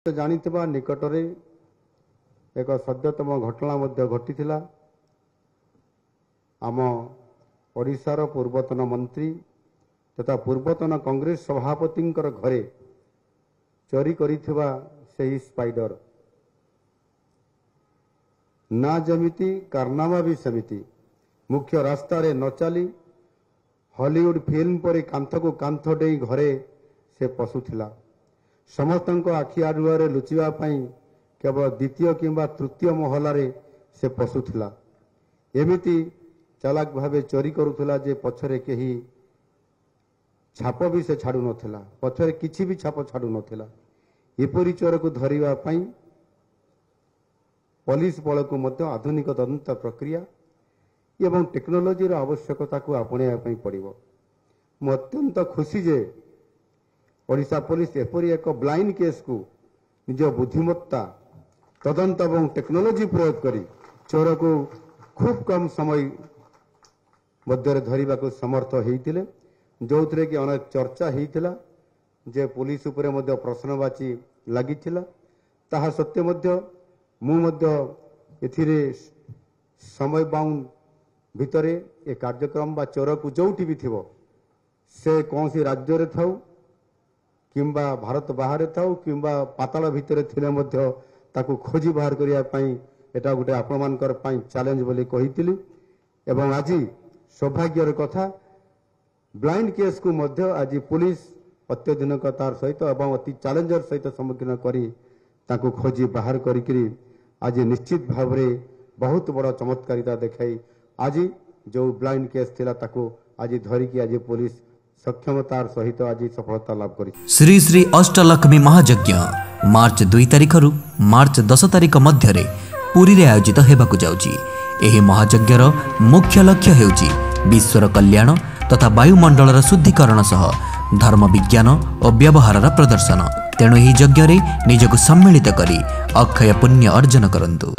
तो जानिथिबा निकटरे एक सद्यतम घटना मध्य घटिथिला। आम ओडिशार पूर्वतन मंत्री तथा पूर्वतन कांग्रेस सभापति घरे चोरी करिथिबा सही स्पाइडर ना जमिति कारनामा भी समिति मुख्य रास्ता रे न चली हॉलीवुड फिल्म पर कांथ को कांथ डे घरे से पशुथिला। समस्त आखि आडुआरे लुचिबा पई केवल द्वितीय किंबा तृतीय महलार से पशुथिला। एमिति चालाक भावे चोरी करुथिला जे पछरे केही छाप भी से छाड़ू नथिला, पछरे किछि भी छाप छाड़ू नथिला। एपरि चोर को धरिबा पई पुलिस बल को मध्य आधुनिक तदंत प्रक्रिया एवं टेक्नोलोजी आवश्यकता को आपणेया पई पड़िबो। मु अत्यंत खुशी जे ओडिशा पुलिस एपरि एक ब्लाइंड केस को निज बुद्धिमत्ता तदंत एवं टेक्नोलोजी प्रयोग करी चोर को खूब कम समय मध्य धरिबा को समर्थ होइतिले। जो थे कि अनेक चर्चा होइतिला जे पुलिस उपरे मध्य प्रश्नवाची लागिथिला। ताहा सत्य मध्य मु मध्य एथिरे समय बाउंड भितरे ए कार्यक्रम बा चोर को जोठी भी थिबो से कौन सी राज्य रे थाउ किंबा भारत बाहर थाउ किंबा पाताल भितरे थिले मध्य ताकू खोजी बाहर करिया पई एटा गुटे आपनमानकर पई चैलेंज बोली कहितिली। एवं आज सौभाग्यर कथा ब्लाइंड केस को मध्य आज पुलिस अत्याधुनिकतार सहित एवं अति चैलेंजर सहित सम्मुखीन करी ताकू खोजी बाहर करी आज निश्चित भाव रे बहुत बड़ा चमत्कारिता देखाई आज जो ब्लाइंड केस थिला ताकू आज धरिकी आज पुलिस सक्षमतार सहित आज सफलता लाभ करी। श्री श्री अष्टलक्ष्मी महायज्ञ मार्च 2 तारिख रु मार्च 10 तारिख मध्य रे पुरी रे आयोजित हेबाकु जाउची। एही महायज्ञर मुख्य लक्ष्य हेउची विश्वर कल्याण तथा वायुमंडलर शुद्धिकरण सह धर्म विज्ञान और व्यवहार प्रदर्शन। तेणु एही यज्ञ रे निजको सम्मिलित करी अक्षय पुण्य अर्जन करंतु।